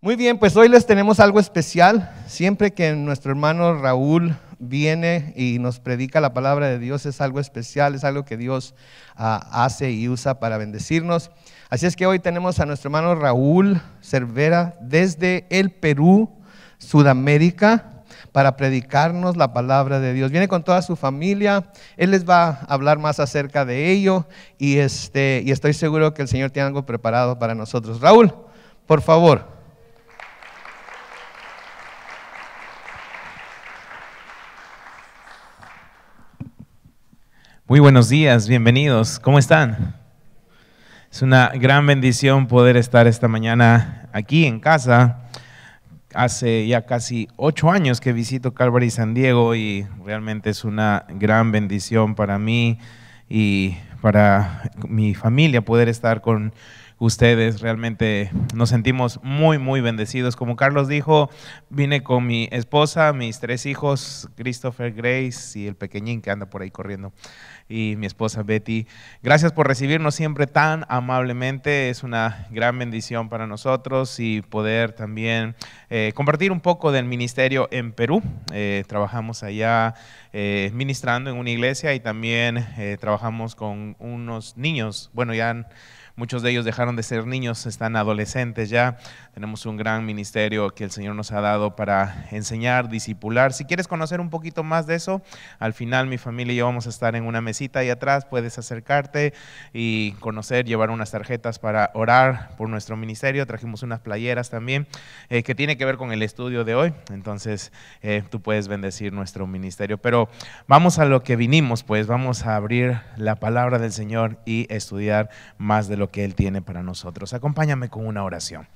Muy bien, pues hoy les tenemos algo especial. Siempre que nuestro hermano Raúl viene y nos predica la palabra de Dios es algo especial, es algo que Dios hace y usa para bendecirnos. Así es que hoy tenemos a nuestro hermano Raúl Cervera desde el Perú, Sudamérica, para predicarnos la palabra de Dios. Viene con toda su familia. Él les va a hablar más acerca de ello y estoy seguro que el Señor tiene algo preparado para nosotros. Raúl, por favor. Muy buenos días, bienvenidos. ¿Cómo están? Es una gran bendición poder estar esta mañana aquí en casa. Hace ya casi 8 años que visito Calvary San Diego y realmente es una gran bendición para mí y para mi familia poder estar con ustedes. Realmente nos sentimos muy bendecidos. Como Carlos dijo, vine con mi esposa, mis 3 hijos, Christopher, Grace y el pequeñín que anda por ahí corriendo, y mi esposa Betty. Gracias por recibirnos siempre tan amablemente. Es una gran bendición para nosotros y poder también compartir un poco del ministerio en Perú. Trabajamos allá ministrando en una iglesia y también trabajamos con unos niños. Bueno, ya muchos de ellos dejaron de ser niños, están adolescentes ya. Tenemos un gran ministerio que el Señor nos ha dado para enseñar, discipular. Si quieres conocer un poquito más de eso, al final mi familia y yo vamos a estar en una mesita ahí atrás. Puedes acercarte y conocer, llevar unas tarjetas para orar por nuestro ministerio. Trajimos unas playeras también que tiene que ver con el estudio de hoy. Entonces tú puedes bendecir nuestro ministerio. Pero vamos a lo que vinimos, pues vamos a abrir la palabra del Señor y estudiar más de lo que Él tiene para nosotros. Acompáñame con una oración.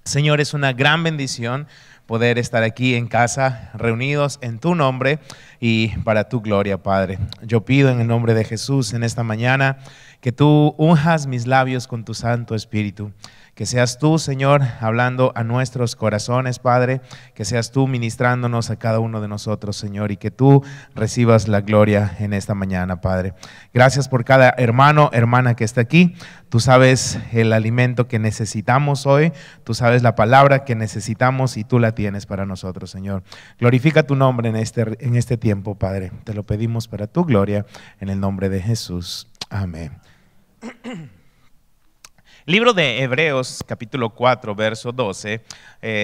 Señor, es una gran bendición poder estar aquí en casa, reunidos en tu nombre y para tu gloria, Padre. Yo pido en el nombre de Jesús en esta mañana que tú unjas mis labios con tu Santo Espíritu. Que seas tú, Señor, hablando a nuestros corazones, Padre. Que seas tú ministrándonos a cada uno de nosotros, Señor, y que tú recibas la gloria en esta mañana, Padre. Gracias por cada hermano, hermana que está aquí. Tú sabes el alimento que necesitamos hoy. Tú sabes la palabra que necesitamos y tú la tienes para nosotros, Señor. Glorifica tu nombre en este tiempo, Padre. Te lo pedimos para tu gloria, en el nombre de Jesús. Amén. Libro de Hebreos, capítulo 4, verso 12.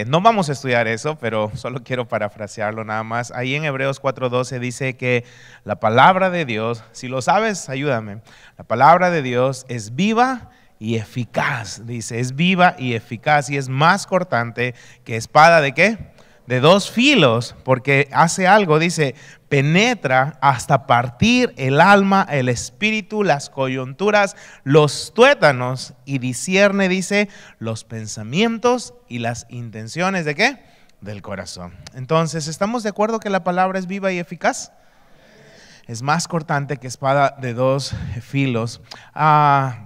No vamos a estudiar eso, pero solo quiero parafrasearlo nada más. Ahí en Hebreos 4:12 dice que la palabra de Dios, si lo sabes, ayúdame. La palabra de Dios es viva y eficaz. Dice, es viva y eficaz y es más cortante que espada ¿de qué? De 2 filos, porque hace algo, dice, penetra hasta partir el alma, el espíritu, las coyunturas, los tuétanos y discierne, dice, los pensamientos y las intenciones ¿de qué? Del corazón. Entonces, ¿estamos de acuerdo que la palabra es viva y eficaz? Es más cortante que espada de 2 filos. Hace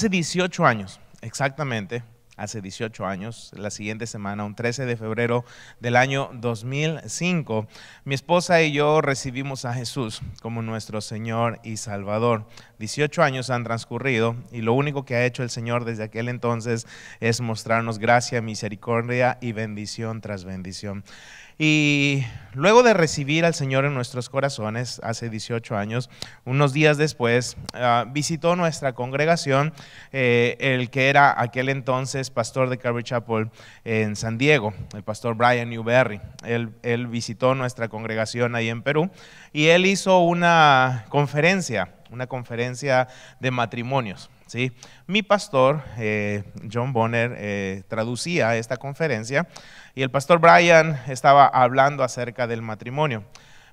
18 años, exactamente. Hace 18 años, la siguiente semana, un 13 de febrero del año 2005, mi esposa y yo recibimos a Jesús como nuestro Señor y Salvador. 18 años han transcurrido y lo único que ha hecho el Señor desde aquel entonces es mostrarnos gracia, misericordia y bendición tras bendición. Y luego de recibir al Señor en nuestros corazones, hace 18 años, unos días después, visitó nuestra congregación el que era aquel entonces pastor de Calvary Chapel en San Diego, el pastor Brian Newberry. Él visitó nuestra congregación ahí en Perú y él hizo una conferencia de matrimonios. ¿Sí? Mi pastor, John Bonner, traducía esta conferencia y el pastor Brian estaba hablando acerca del matrimonio.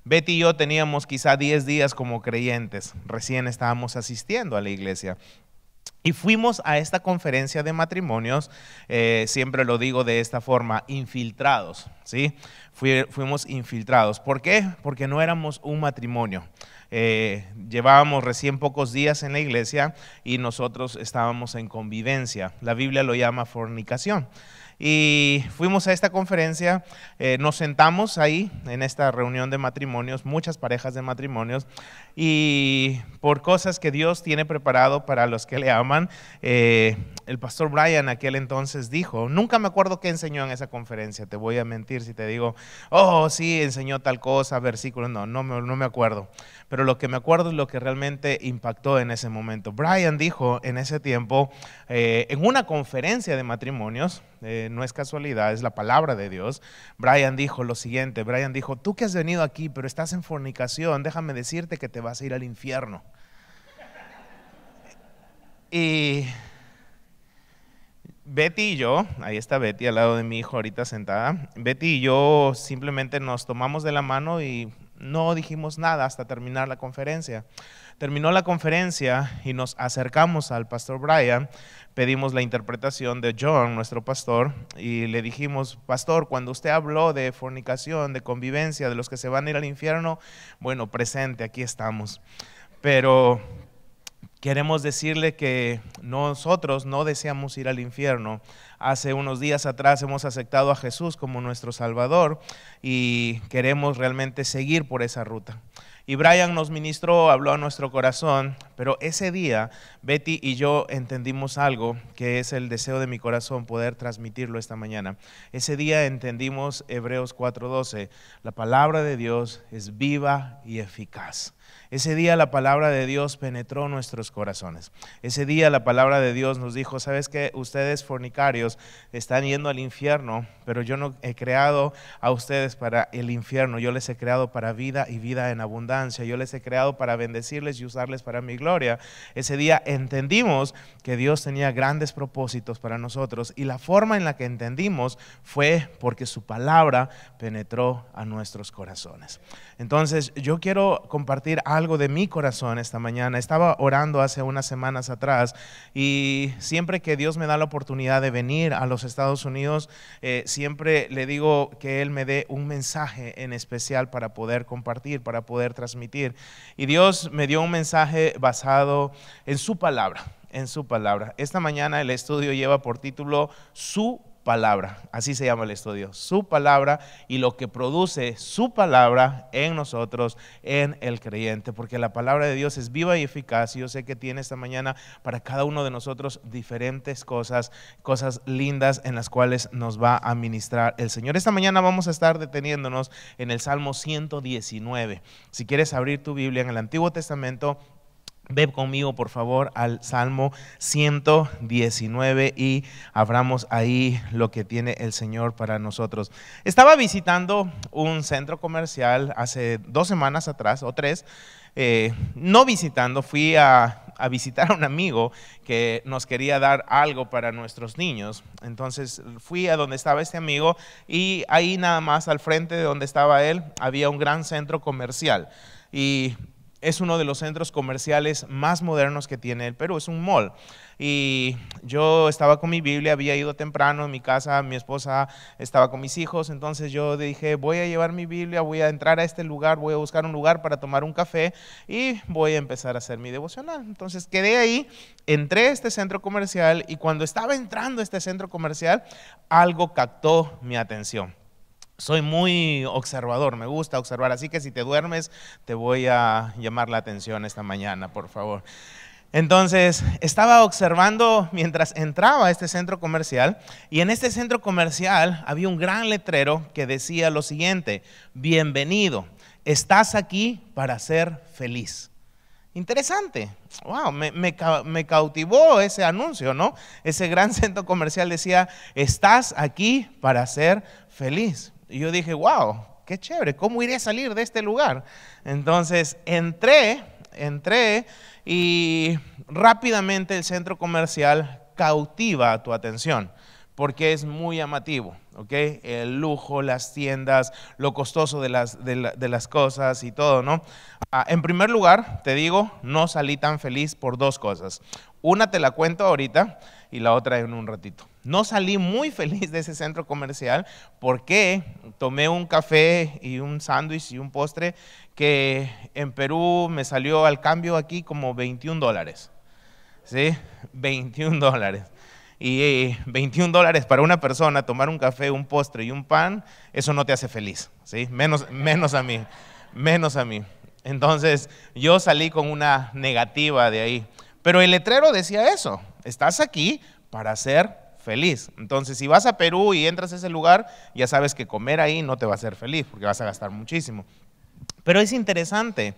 Betty y yo teníamos quizá 10 días como creyentes, recién estábamos asistiendo a la iglesia. Y fuimos a esta conferencia de matrimonios, siempre lo digo de esta forma, infiltrados, ¿sí? Fuimos infiltrados. ¿Por qué? Porque no éramos un matrimonio. Llevábamos recién pocos días en la iglesia y nosotros estábamos en convivencia. La Biblia lo llama fornicación. Y fuimos a esta conferencia, nos sentamos ahí en esta reunión de matrimonios, muchas parejas de matrimonios, y por cosas que Dios tiene preparado para los que le aman, el pastor Brian aquel entonces dijo, nunca me acuerdo qué enseñó en esa conferencia, te voy a mentir si te digo, oh sí, enseñó tal cosa, versículo, no me acuerdo, pero lo que me acuerdo es lo que realmente impactó en ese momento. Brian dijo en ese tiempo, en una conferencia de matrimonios, no es casualidad, es la palabra de Dios. Brian dijo lo siguiente, Brian dijo, tú que has venido aquí pero estás en fornicación, déjame decirte que te vas a ir al infierno. Y Betty y yo, ahí está Betty al lado de mi hijo ahorita sentada, Betty y yo simplemente nos tomamos de la mano y no dijimos nada hasta terminar la conferencia. Terminó la conferencia y nos acercamos al pastor Brian, pedimos la interpretación de John, nuestro pastor, y le dijimos, pastor, cuando usted habló de fornicación, de convivencia, de los que se van a ir al infierno, bueno, presente, aquí estamos. Pero queremos decirle que nosotros no deseamos ir al infierno. Hace unos días atrás hemos aceptado a Jesús como nuestro Salvador y queremos realmente seguir por esa ruta. Y Brian nos ministró, habló a nuestro corazón, pero ese día Betty y yo entendimos algo que es el deseo de mi corazón poder transmitirlo esta mañana. Ese día entendimos Hebreos 4:12, la palabra de Dios es viva y eficaz. Ese día la palabra de Dios penetró nuestros corazones. Ese día la palabra de Dios nos dijo, ¿sabes qué? Ustedes fornicarios están yendo al infierno, pero yo no he creado a ustedes para el infierno, yo les he creado para vida y vida en abundancia, yo les he creado para bendecirles y usarles para mi gloria. Ese día entendimos que Dios tenía grandes propósitos para nosotros y la forma en la que entendimos fue porque su palabra penetró a nuestros corazones. Entonces yo quiero compartir algo de mi corazón esta mañana. Estaba orando hace unas semanas atrás y siempre que Dios me da la oportunidad de venir a los Estados Unidos, siempre le digo que Él me dé un mensaje en especial para poder compartir, para poder transmitir. Y Dios me dio un mensaje basado en su palabra, en su palabra. Esta mañana el estudio lleva por título Su palabra, así se llama el estudio, su palabra y lo que produce su palabra en nosotros, en el creyente, porque la palabra de Dios es viva y eficaz y yo sé que tiene esta mañana para cada uno de nosotros diferentes cosas lindas en las cuales nos va a ministrar el Señor. Esta mañana vamos a estar deteniéndonos en el Salmo 119. Si quieres abrir tu Biblia en el Antiguo Testamento, ve conmigo por favor al Salmo 119 y abramos ahí lo que tiene el Señor para nosotros. Estaba visitando un centro comercial hace 2 semanas atrás o 3, no visitando, fui a visitar a un amigo que nos quería dar algo para nuestros niños. Entonces fui a donde estaba este amigo y ahí nada más al frente de donde estaba él había un gran centro comercial y es uno de los centros comerciales más modernos que tiene el Perú, es un mall. Y yo estaba con mi Biblia, había ido temprano en mi casa, mi esposa estaba con mis hijos, entonces yo dije, voy a llevar mi Biblia, voy a entrar a este lugar, voy a buscar un lugar para tomar un café y voy a empezar a hacer mi devocional. Entonces quedé ahí, entré a este centro comercial y cuando estaba entrando a este centro comercial, algo captó mi atención. Soy muy observador, me gusta observar, así que si te duermes te voy a llamar la atención esta mañana, por favor. Entonces estaba observando mientras entraba a este centro comercial y en este centro comercial había un gran letrero que decía lo siguiente: bienvenido, estás aquí para ser feliz. Interesante, wow, me cautivó ese anuncio, ¿no? Ese gran centro comercial decía, estás aquí para ser feliz. Y yo dije, wow, qué chévere, ¿cómo iré a salir de este lugar? Entonces entré y rápidamente el centro comercial cautiva tu atención porque es muy llamativo, ¿ok? El lujo, las tiendas, lo costoso de las cosas y todo, ¿no? En primer lugar, te digo, no salí tan feliz por 2 cosas. Una te la cuento ahorita y la otra en un ratito. No salí muy feliz de ese centro comercial porque tomé un café y un sándwich y un postre que en Perú me salió al cambio aquí como $21. ¿Sí? $21. Y $21 para una persona, tomar un café, un postre y un pan, eso no te hace feliz, ¿sí? Menos a mí. Entonces yo salí con una negativa de ahí. Pero el letrero decía eso: estás aquí para ser feliz. Entonces si vas a Perú y entras a ese lugar, ya sabes que comer ahí no te va a hacer feliz porque vas a gastar muchísimo. Pero es interesante,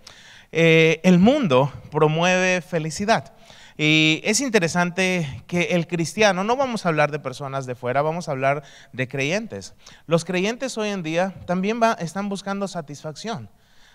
el mundo promueve felicidad. Y es interesante que el cristiano, no vamos a hablar de personas de fuera, vamos a hablar de creyentes. Los creyentes hoy en día también están buscando satisfacción.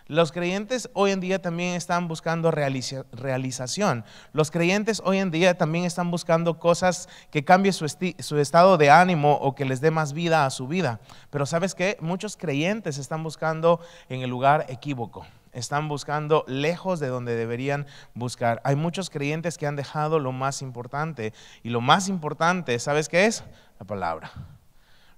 Los creyentes hoy en día también están buscando realización. Los creyentes hoy en día también están buscando cosas que cambien su estado de ánimo o que les dé más vida a su vida. Pero ¿sabes qué? Muchos creyentes están buscando en el lugar equívoco. Están buscando lejos de donde deberían buscar. Hay muchos creyentes que han dejado lo más importante. Y lo más importante, ¿sabes qué es? La palabra.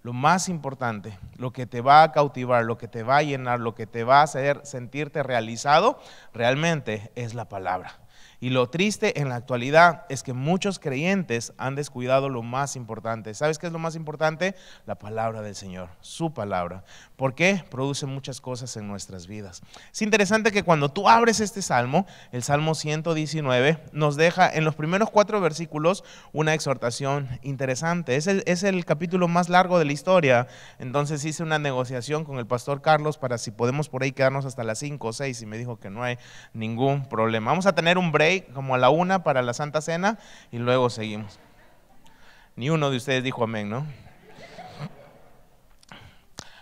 Lo más importante, lo que te va a cautivar, lo que te va a llenar, lo que te va a hacer sentirte realizado, realmente es la palabra. Y lo triste en la actualidad es que muchos creyentes han descuidado lo más importante. ¿Sabes qué es lo más importante? La palabra del Señor, su palabra. ¿Por qué? Produce muchas cosas en nuestras vidas. Es interesante que cuando tú abres este salmo, el Salmo 119, nos deja en los primeros 4 versículos una exhortación interesante. Es el capítulo más largo de la historia. Entonces hice una negociación con el pastor Carlos para si podemos por ahí quedarnos hasta las 5 o 6 y me dijo que no hay ningún problema. Vamos a tener un break como a la 1 para la Santa Cena y luego seguimos. Ni uno de ustedes dijo amén, ¿no?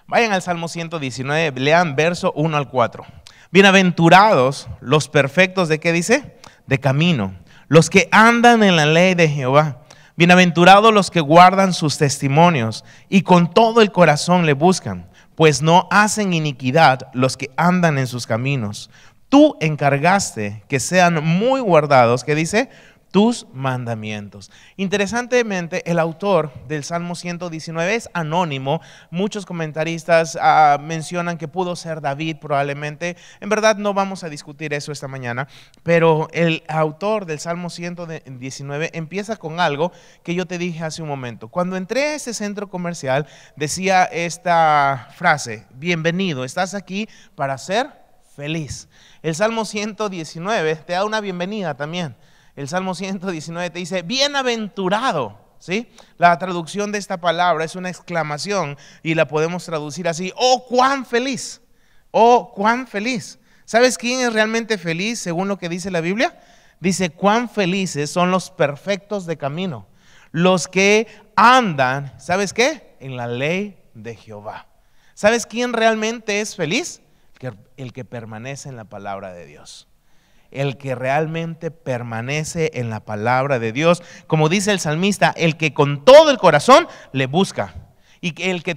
Vayan al Salmo 119, lean verso 1 al 4. Bienaventurados los perfectos, ¿de qué dice? De camino, los que andan en la ley de Jehová. Bienaventurados los que guardan sus testimonios y con todo el corazón le buscan, pues no hacen iniquidad los que andan en sus caminos. Tú encargaste que sean muy guardados, ¿qué dice? Tus mandamientos. Interesantemente, el autor del Salmo 119 es anónimo. Muchos comentaristas mencionan que pudo ser David probablemente. En verdad no vamos a discutir eso esta mañana, pero el autor del Salmo 119 empieza con algo que yo te dije hace un momento. Cuando entré a ese centro comercial decía esta frase: bienvenido, estás aquí para ser feliz. El Salmo 119 te da una bienvenida también. El Salmo 119 te dice bienaventurado, ¿sí? La traducción de esta palabra es una exclamación y la podemos traducir así: oh, cuán feliz, oh, cuán feliz. ¿Sabes quién es realmente feliz según lo que dice la Biblia? Dice: cuán felices son los perfectos de camino, los que andan, ¿sabes qué? En la ley de Jehová. ¿Sabes quién realmente es feliz? El que permanece en la palabra de Dios. El que realmente permanece en la palabra de Dios. Como dice el salmista, el que con todo el corazón le busca. Y el que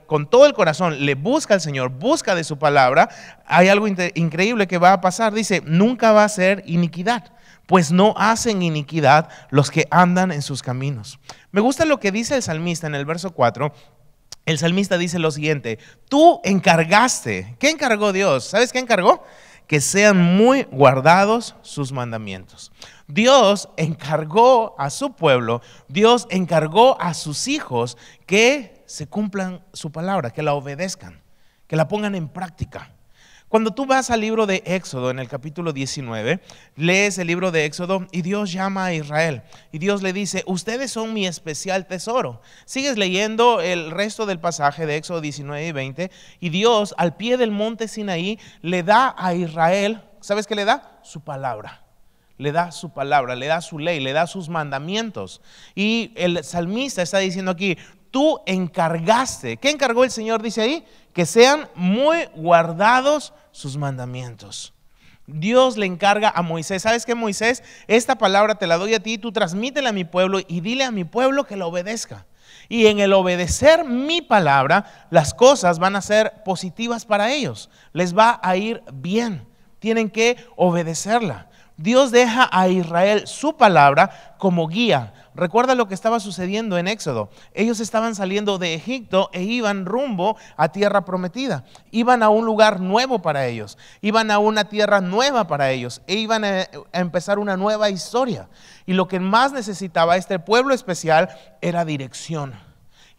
con todo el corazón le busca al Señor, busca de su palabra, hay algo increíble que va a pasar. Dice: nunca va a ser iniquidad, pues no hacen iniquidad los que andan en sus caminos. Me gusta lo que dice el salmista en el verso 4. El salmista dice lo siguiente: tú encargaste. ¿Qué encargó Dios? ¿Sabes qué encargó? Que sean muy guardados sus mandamientos. Dios encargó a su pueblo, Dios encargó a sus hijos que se cumplan su palabra, que la obedezcan, que la pongan en práctica. Cuando tú vas al libro de Éxodo, en el capítulo 19, lees el libro de Éxodo y Dios llama a Israel. Y Dios le dice: ustedes son mi especial tesoro. Sigues leyendo el resto del pasaje de Éxodo 19 y 20 y Dios al pie del monte Sinaí le da a Israel, ¿sabes qué le da? Su palabra. Le da su palabra, le da su ley, le da sus mandamientos. Y el salmista está diciendo aquí: tú encargaste. ¿Qué encargó el Señor? Dice ahí: que sean muy guardados sus mandamientos. Dios le encarga a Moisés: ¿sabes qué, Moisés? Esta palabra te la doy a ti, tú transmítela a mi pueblo y dile a mi pueblo que la obedezca. Y en el obedecer mi palabra, las cosas van a ser positivas para ellos. Les va a ir bien. Tienen que obedecerla. Dios deja a Israel su palabra como guía. Recuerda lo que estaba sucediendo en Éxodo. Ellos estaban saliendo de Egipto e iban rumbo a tierra prometida. Iban a un lugar nuevo para ellos. Iban a una tierra nueva para ellos. E iban a empezar una nueva historia. Y lo que más necesitaba este pueblo especial era dirección.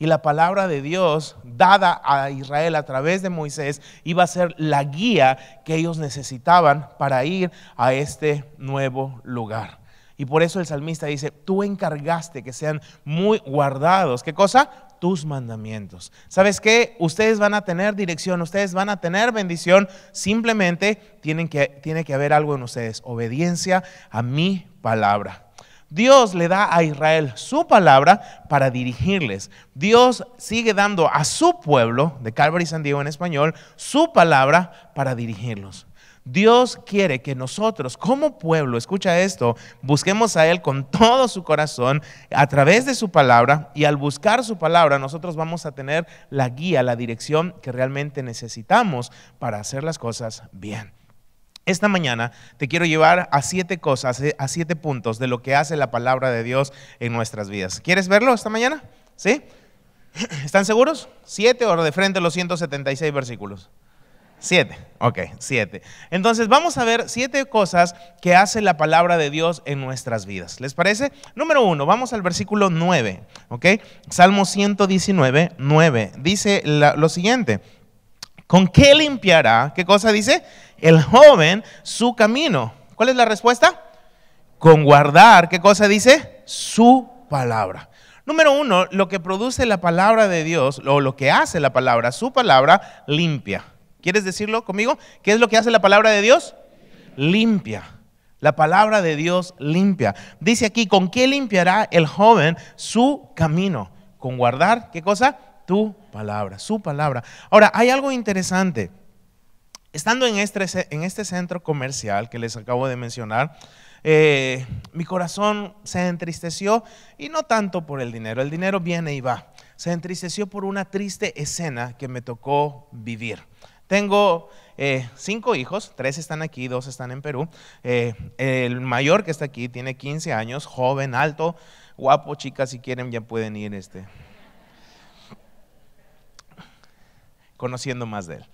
Y la palabra de Dios dada a Israel a través de Moisés iba a ser la guía que ellos necesitaban para ir a este nuevo lugar. Y por eso el salmista dice, tú encargaste que sean muy guardados. ¿Qué cosa? Tus mandamientos. ¿Sabes qué? Ustedes van a tener dirección, ustedes van a tener bendición. Simplemente tiene que haber algo en ustedes, obediencia a mi palabra. Dios le da a Israel su palabra para dirigirles. Dios sigue dando a su pueblo, de Calvary San Diego en español, su palabra para dirigirlos. Dios quiere que nosotros como pueblo, escucha esto, busquemos a Él con todo su corazón a través de su palabra, y al buscar su palabra nosotros vamos a tener la guía, la dirección que realmente necesitamos para hacer las cosas bien. Esta mañana te quiero llevar a 7 cosas, a 7 puntos de lo que hace la palabra de Dios en nuestras vidas. ¿Quieres verlo esta mañana? ¿Sí? ¿Están seguros? 7 o de frente los 176 versículos. 7, ok, 7. Entonces vamos a ver 7 cosas que hace la palabra de Dios en nuestras vidas. ¿Les parece? Número 1, vamos al versículo 9, ok. Salmo 119, 9, dice lo siguiente. ¿Con qué limpiará? ¿Qué cosa dice? El joven su camino. ¿Cuál es la respuesta? Con guardar, ¿qué cosa dice? Su palabra. Número 1, lo que produce la palabra de Dios, o lo que hace la palabra, su palabra, limpia. ¿Quieres decirlo conmigo? ¿Qué es lo que hace la palabra de Dios? Limpia. La palabra de Dios limpia. Dice aquí, ¿con qué limpiará el joven su camino? Con guardar, ¿qué cosa? Tu palabra, su palabra. Ahora, hay algo interesante. Estando en este centro comercial que les acabo de mencionar, mi corazón se entristeció, y no tanto por el dinero viene y va. Se entristeció por una triste escena que me tocó vivir. Tengo 5 hijos, 3 están aquí, 2 están en Perú. El mayor que está aquí tiene 15 años, joven, alto, guapo. Chicas, si quieren ya pueden ir conociendo más de él.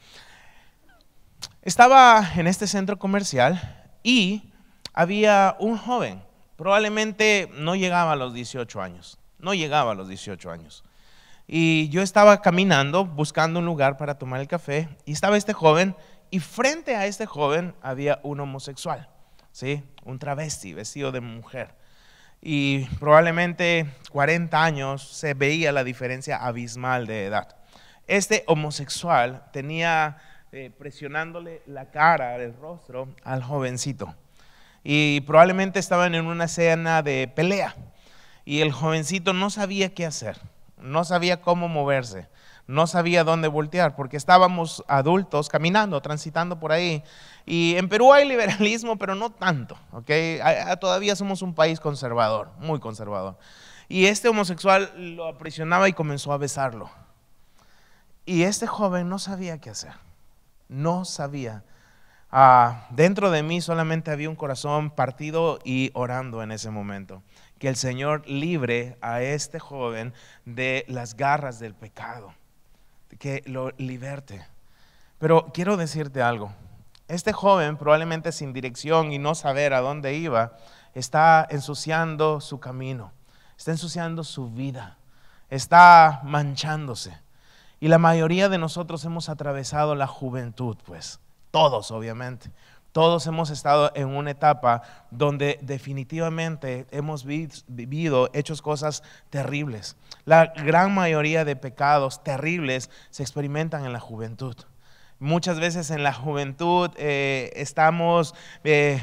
Estaba en este centro comercial y había un joven, probablemente no llegaba a los 18 años, Y yo estaba caminando, buscando un lugar para tomar el café, y estaba este joven, y frente a este joven había un homosexual, ¿sí? Un travesti, vestido de mujer. Y probablemente 40 años, se veía la diferencia abismal de edad. Este homosexual tenía presionándole la cara, el rostro al jovencito. Y probablemente estaban en una escena de pelea. Y el jovencito no sabía qué hacer, no sabía cómo moverse, no sabía dónde voltear, porque estábamos adultos caminando, transitando por ahí. Y en Perú hay liberalismo, pero no tanto, ¿ok? Todavía somos un país conservador, muy conservador. Y este homosexual lo aprisionaba y comenzó a besarlo. Y este joven no sabía qué hacer, no sabía. Dentro de mí solamente había un corazón partido y orando en ese momento. Que el Señor libre a este joven de las garras del pecado, que lo liberte. Pero quiero decirte algo. Este joven, probablemente sin dirección y no saber a dónde iba, está ensuciando su camino, está ensuciando su vida, está manchándose. Y la mayoría de nosotros hemos atravesado la juventud, pues, todos obviamente. Todos hemos estado en una etapa donde definitivamente hemos vivido, hecho cosas terribles. La gran mayoría de pecados terribles se experimentan en la juventud. Muchas veces en la juventud estamos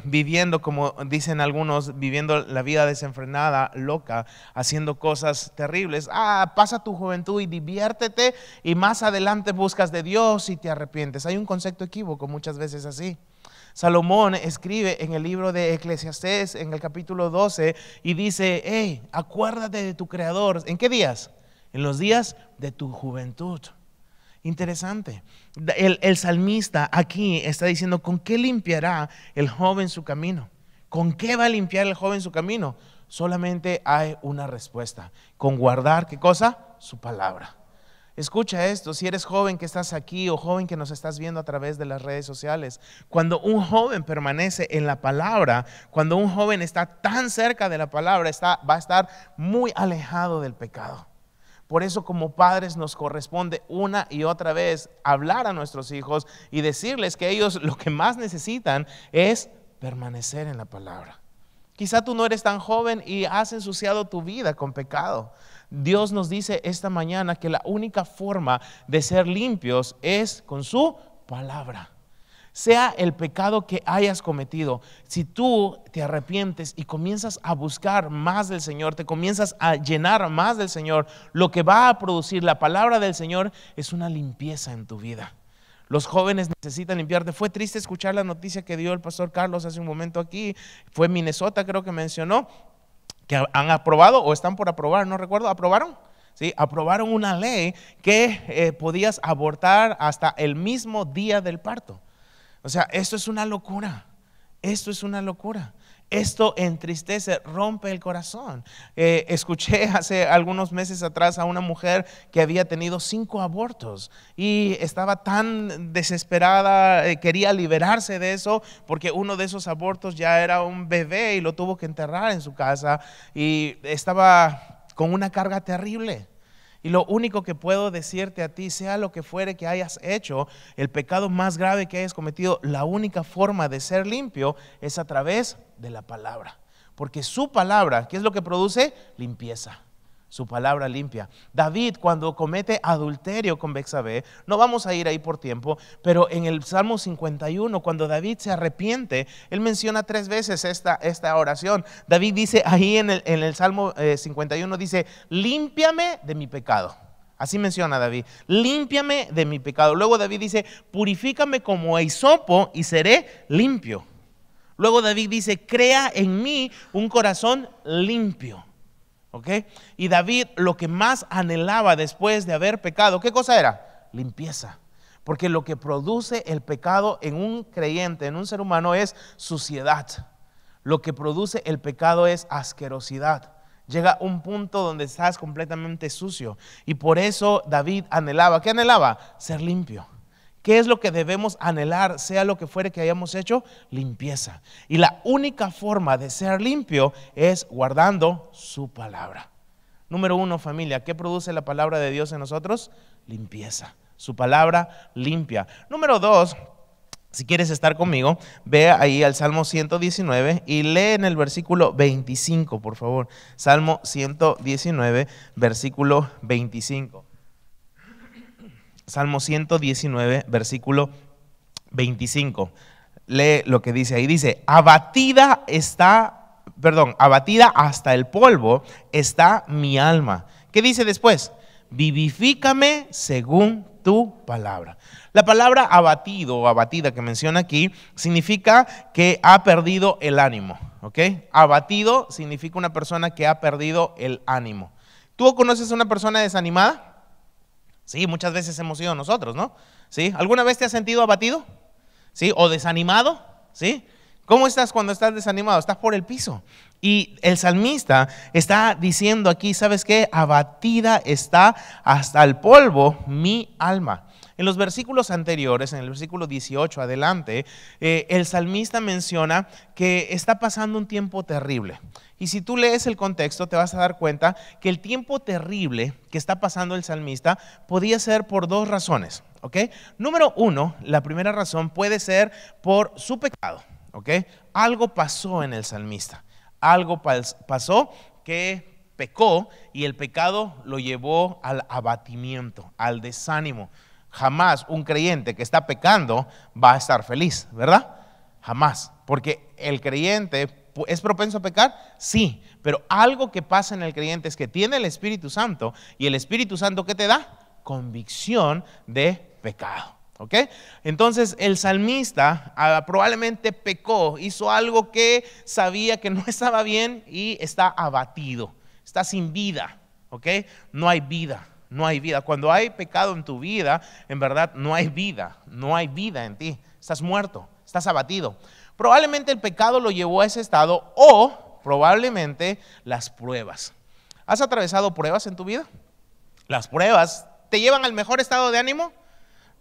viviendo, como dicen algunos, viviendo la vida desenfrenada, loca, haciendo cosas terribles. Pasa tu juventud y diviértete, y más adelante buscas de Dios y te arrepientes. Hay un concepto equívoco muchas veces así. Salomón escribe en el libro de Eclesiastés, en el capítulo 12, y dice, hey, acuérdate de tu Creador. ¿En qué días? En los días de tu juventud. Interesante. El salmista aquí está diciendo, ¿con qué limpiará el joven su camino? ¿Con qué va a limpiar el joven su camino? Solamente hay una respuesta: con guardar, ¿qué cosa? Su palabra. Escucha esto, si eres joven que estás aquí o joven que nos estás viendo a través de las redes sociales. Cuando un joven permanece en la palabra, cuando un joven está tan cerca de la palabra, va a estar muy alejado del pecado. Por eso, como padres, nos corresponde una y otra vez hablar a nuestros hijos y decirles que ellos lo que más necesitan es permanecer en la palabra. Quizá tú no eres tan joven y has ensuciado tu vida con pecado. Dios nos dice esta mañana que la única forma de ser limpios es con su palabra. Sea el pecado que hayas cometido, si tú te arrepientes y comienzas a buscar más del Señor, te comienzas a llenar más del Señor, lo que va a producir la palabra del Señor es una limpieza en tu vida. Los jóvenes necesitan limpiarte. Fue triste escuchar la noticia que dio el pastor Carlos hace un momento aquí. Fue Minnesota, creo que mencionó, que han aprobado o están por aprobar, no recuerdo, ¿aprobaron? Sí, aprobaron una ley que podías abortar hasta el mismo día del parto. O sea, esto es una locura. Esto es una locura. Esto entristece, rompe el corazón. Escuché hace algunos meses atrás a una mujer que había tenido 5 abortos y estaba tan desesperada, quería liberarse de eso porque uno de esos abortos ya era un bebé y lo tuvo que enterrar en su casa y estaba con una carga terrible. Y lo único que puedo decirte a ti, sea lo que fuere que hayas hecho, el pecado más grave que hayas cometido, la única forma de ser limpio es a través de la palabra. Porque su palabra, ¿qué es lo que produce? Limpieza. Su palabra limpia. David, cuando comete adulterio con Betsabé, no vamos a ir ahí por tiempo, pero en el Salmo 51, cuando David se arrepiente, él menciona 3 veces esta oración. David dice ahí en el Salmo 51, dice, límpiame de mi pecado. Así menciona David, límpiame de mi pecado. Luego David dice, purifícame como hisopo y seré limpio. Luego David dice, crea en mí un corazón limpio. ¿Okay? Y David lo que más anhelaba después de haber pecado, ¿qué cosa era? Limpieza. Porque lo que produce el pecado en un creyente, en un ser humano, es suciedad. Lo que produce el pecado es asquerosidad. Llega un punto donde estás completamente sucio. Y por eso David anhelaba, ¿qué anhelaba? Ser limpio. ¿Qué es lo que debemos anhelar, sea lo que fuere que hayamos hecho? Limpieza. Y la única forma de ser limpio es guardando su palabra. Número 1, familia, ¿qué produce la palabra de Dios en nosotros? Limpieza. Su palabra limpia. Número 2, si quieres estar conmigo, ve ahí al Salmo 119 y lee en el versículo 25, por favor. Salmo 119, versículo 25. Salmo 119, versículo 25. Lee lo que dice ahí. Dice, abatida hasta el polvo está mi alma. ¿Qué dice después? Vivifícame según tu palabra. La palabra abatido o abatida que menciona aquí significa que ha perdido el ánimo. ¿Ok? Abatido significa una persona que ha perdido el ánimo. ¿Tú conoces a una persona desanimada? Sí, muchas veces hemos sido nosotros, ¿no? ¿Sí? ¿Alguna vez te has sentido abatido? ¿Sí? ¿O desanimado? ¿Sí? ¿Cómo estás cuando estás desanimado? Estás por el piso. Y el salmista está diciendo aquí, ¿sabes qué? Abatida está hasta el polvo mi alma. En los versículos anteriores, en el versículo 18 adelante, el salmista menciona que está pasando un tiempo terrible. Y si tú lees el contexto, te vas a dar cuenta que el tiempo terrible que está pasando el salmista podía ser por 2 razones. ¿Ok? Número 1, la primera razón puede ser por su pecado. ¿Ok? Algo pasó en el salmista. Algo pasó que pecó y el pecado lo llevó al abatimiento, al desánimo. Jamás un creyente que está pecando va a estar feliz, ¿verdad? Jamás, porque el creyente ¿es propenso a pecar? Sí, pero algo que pasa en el creyente es que tiene el Espíritu Santo y el Espíritu Santo ¿qué te da? Convicción de pecado. ¿Ok? Entonces el salmista probablemente pecó, hizo algo que sabía que no estaba bien y está abatido, está sin vida. ¿Ok? No hay vida. No hay vida. Cuando hay pecado en tu vida, en verdad no hay vida. No hay vida en ti. Estás muerto, estás abatido. Probablemente el pecado lo llevó a ese estado o probablemente las pruebas. ¿Has atravesado pruebas en tu vida? ¿Las pruebas te llevan al mejor estado de ánimo?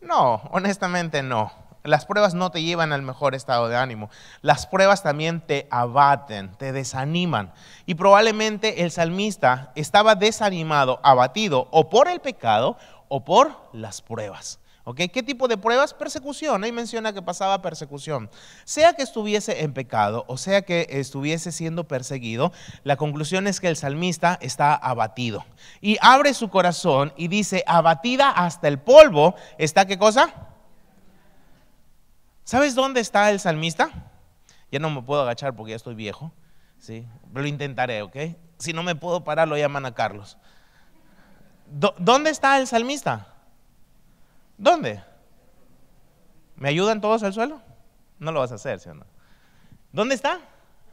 No, honestamente no. Las pruebas no te llevan al mejor estado de ánimo. Las pruebas también te abaten, te desaniman. Y probablemente el salmista estaba desanimado, abatido o por el pecado o por las pruebas. ¿Okay? ¿Qué tipo de pruebas? Persecución. Ahí menciona que pasaba persecución. Sea que estuviese en pecado o sea que estuviese siendo perseguido, la conclusión es que el salmista está abatido. Y abre su corazón y dice, abatida hasta el polvo, ¿está qué cosa? ¿Sabes dónde está el salmista? Ya no me puedo agachar porque ya estoy viejo, ¿sí? Lo intentaré, ¿ok? Si no me puedo parar, lo llaman a Carlos. ¿Dónde está el salmista? ¿Dónde? ¿Me ayudan todos al suelo? No lo vas a hacer, ¿sí o no? ¿Dónde está?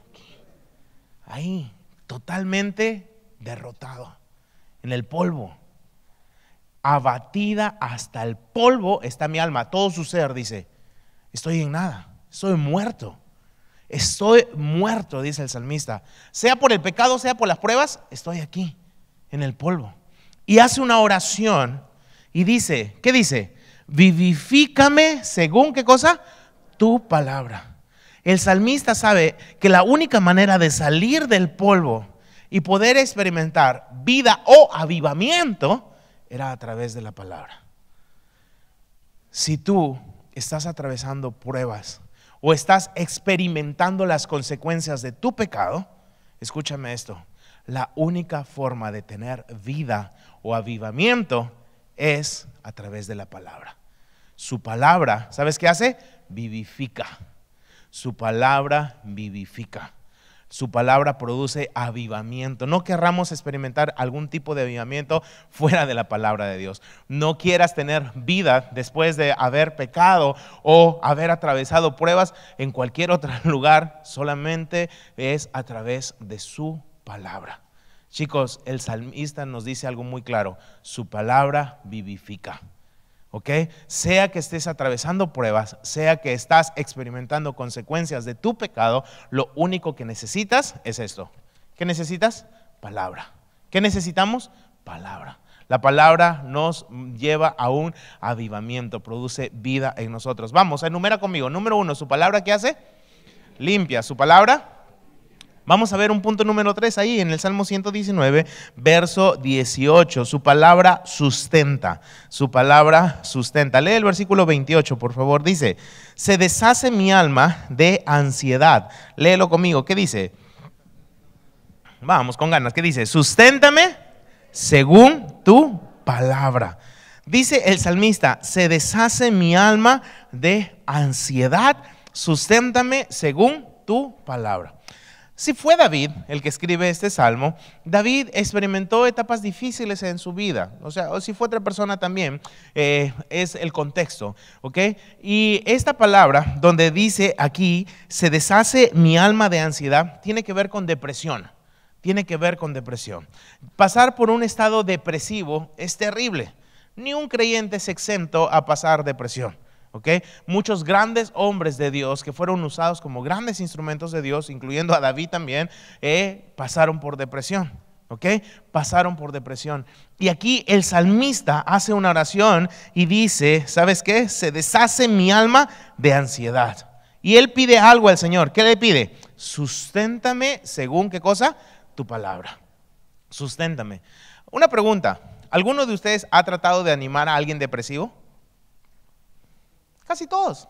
Aquí. Ahí, totalmente derrotado, en el polvo. Abatida hasta el polvo está mi alma, todo su ser, dice. Estoy en nada, estoy muerto, dice el salmista. Sea por el pecado, sea por las pruebas, estoy aquí, en el polvo. Y hace una oración y dice, ¿qué dice? Vivifícame según, ¿qué cosa? Tu palabra. El salmista sabe que la única manera de salir del polvo y poder experimentar vida o avivamiento era a través de la palabra. Si tú estás atravesando pruebas o estás experimentando las consecuencias de tu pecado, escúchame esto, la única forma de tener vida o avivamiento es a través de la palabra. Su palabra, ¿sabes qué hace? Vivifica. Su palabra vivifica. Su palabra produce avivamiento. No querramos experimentar algún tipo de avivamiento fuera de la palabra de Dios. No quieras tener vida después de haber pecado o haber atravesado pruebas en cualquier otro lugar. Solamente es a través de su palabra. Chicos, el salmista nos dice algo muy claro. Su palabra vivifica. ¿Ok? Sea que estés atravesando pruebas, sea que estás experimentando consecuencias de tu pecado, lo único que necesitas es esto. ¿Qué necesitas? Palabra. ¿Qué necesitamos? Palabra. La palabra nos lleva a un avivamiento, produce vida en nosotros. Vamos, enumera conmigo. Número 1, ¿su palabra qué hace? Limpia. ¿Su palabra? Vamos a ver un punto número 3 ahí en el Salmo 119, verso 18. Su palabra sustenta. Su palabra sustenta. Lee el versículo 28, por favor. Dice, se deshace mi alma de ansiedad. Léelo conmigo. ¿Qué dice? Vamos, con ganas. ¿Qué dice? Susténtame según tu palabra. Dice el salmista, se deshace mi alma de ansiedad. Susténtame según tu palabra. Si fue David el que escribe este salmo, David experimentó etapas difíciles en su vida. O sea, o si fue otra persona también, es el contexto. ¿Ok? Y esta palabra, donde dice aquí, se deshace mi alma de ansiedad, tiene que ver con depresión. Tiene que ver con depresión. Pasar por un estado depresivo es terrible. Ni un creyente es exento a pasar depresión. ¿Okay? Muchos grandes hombres de Dios que fueron usados como grandes instrumentos de Dios, incluyendo a David también, pasaron por depresión. ¿Okay? Pasaron por depresión. Y aquí el salmista hace una oración y dice, ¿sabes qué? Se deshace mi alma de ansiedad. Y él pide algo al Señor. ¿Qué le pide? Susténtame según, ¿qué cosa? Tu palabra. Susténtame. Una pregunta. ¿Alguno de ustedes ha tratado de animar a alguien depresivo? Casi todos.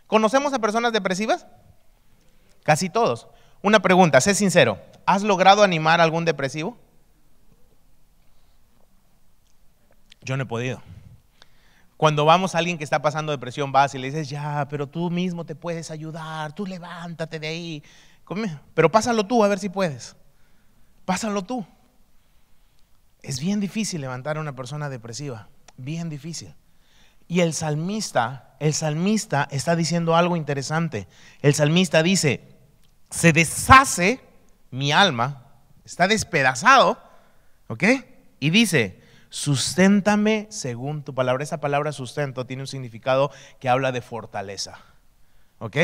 ¿Conocemos a personas depresivas? Casi todos. Una pregunta, sé sincero. ¿Has logrado animar a algún depresivo? Yo no he podido. Cuando vamos a alguien que está pasando depresión, vas y le dices, ya, pero tú mismo te puedes ayudar, tú levántate de ahí. Pero pásalo tú a ver si puedes. Pásalo tú. Es bien difícil levantar a una persona depresiva, bien difícil. Y el salmista está diciendo algo interesante. El salmista dice, se deshace mi alma, está despedazado, ¿ok? Y dice, susténtame según tu palabra. Esa palabra sustento tiene un significado que habla de fortaleza, ¿ok?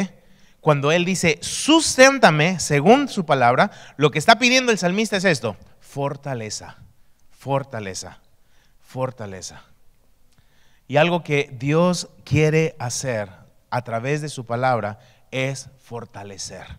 cuando él dice, susténtame según su palabra, lo que está pidiendo el salmista es esto: fortaleza, fortaleza, fortaleza. Y algo que Dios quiere hacer a través de su palabra es fortalecer.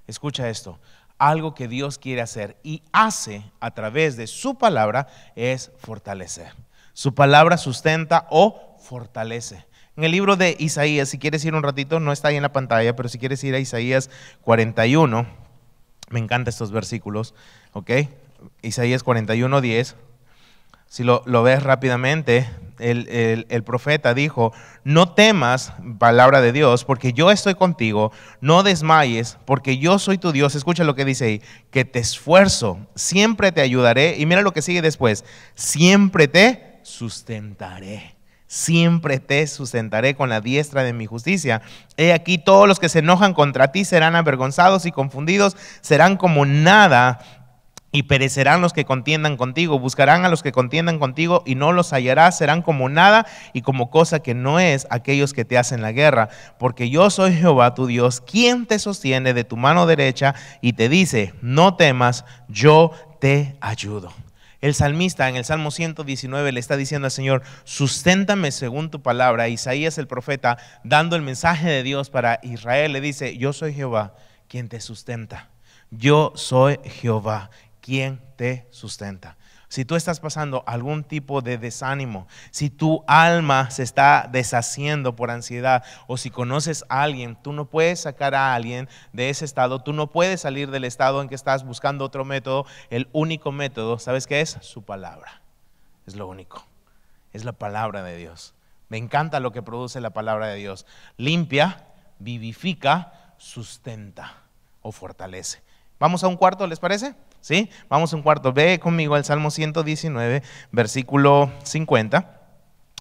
Escucha esto, algo que Dios quiere hacer y hace a través de su palabra es fortalecer. Su palabra sustenta o fortalece. En el libro de Isaías, si quieres ir un ratito, no está ahí en la pantalla, pero si quieres ir a Isaías 41, me encantan estos versículos, ¿ok? Isaías 41:10, si lo ves rápidamente, el profeta dijo, no temas, palabra de Dios, porque yo estoy contigo, no desmayes, porque yo soy tu Dios. Escucha lo que dice ahí, que te esfuerzo, siempre te ayudaré, y mira lo que sigue después, siempre te sustentaré. Siempre te sustentaré con la diestra de mi justicia. He aquí, todos los que se enojan contra ti serán avergonzados y confundidos, serán como nada, y perecerán los que contiendan contigo. Buscarán a los que contiendan contigo y no los hallarás. Serán como nada y como cosa que no es aquellos que te hacen la guerra. Porque yo soy Jehová tu Dios, quien te sostiene de tu mano derecha y te dice, no temas, yo te ayudo. El salmista en el Salmo 119 le está diciendo al Señor, susténtame según tu palabra. Isaías el profeta, dando el mensaje de Dios para Israel, le dice, yo soy Jehová quien te sustenta. Yo soy Jehová quien te sustenta. Si tú estás pasando algún tipo de desánimo, si tu alma se está deshaciendo por ansiedad, o si conoces a alguien, tú no puedes sacar a alguien de ese estado, tú no puedes salir del estado en que estás buscando otro método. El único método, ¿sabes qué es? Su palabra. Es lo único. Es la palabra de Dios. Me encanta lo que produce la palabra de Dios. Limpia, vivifica, sustenta o fortalece. Vamos a un cuarto, ¿les parece? ¿Sí? Vamos a un cuarto. Ve conmigo al Salmo 119, versículo 50.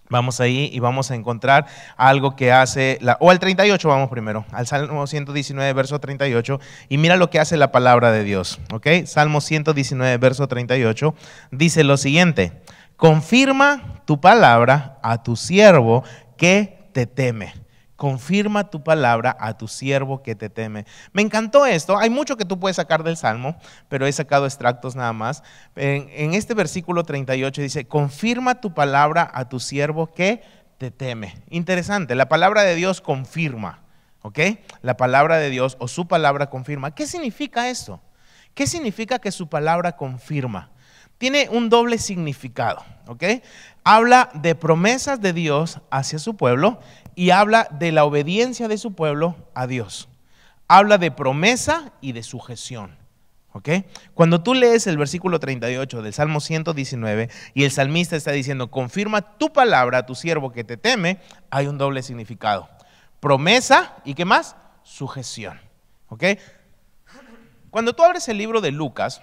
Vamos ahí y vamos a encontrar algo que hace, o al 38 vamos primero, al Salmo 119, verso 38, y mira lo que hace la palabra de Dios, ¿ok? Salmo 119, verso 38, dice lo siguiente, confirma tu palabra a tu siervo que te teme. Confirma tu palabra a tu siervo que te teme. Me encantó esto. Hay mucho que tú puedes sacar del Salmo, pero he sacado extractos nada más. En este versículo 38 dice, confirma tu palabra a tu siervo que te teme. Interesante, la palabra de Dios confirma, ¿ok? La palabra de Dios o su palabra confirma. ¿Qué significa esto? ¿Qué significa que su palabra confirma? Tiene un doble significado, ¿ok? Habla de promesas de Dios hacia su pueblo y habla de la obediencia de su pueblo a Dios. Habla de promesa y de sujeción, ¿ok? Cuando tú lees el versículo 38 del Salmo 119 y el salmista está diciendo, confirma tu palabra a tu siervo que te teme, hay un doble significado. Promesa y ¿qué más? Sujeción, ¿ok? Cuando tú abres el libro de Lucas,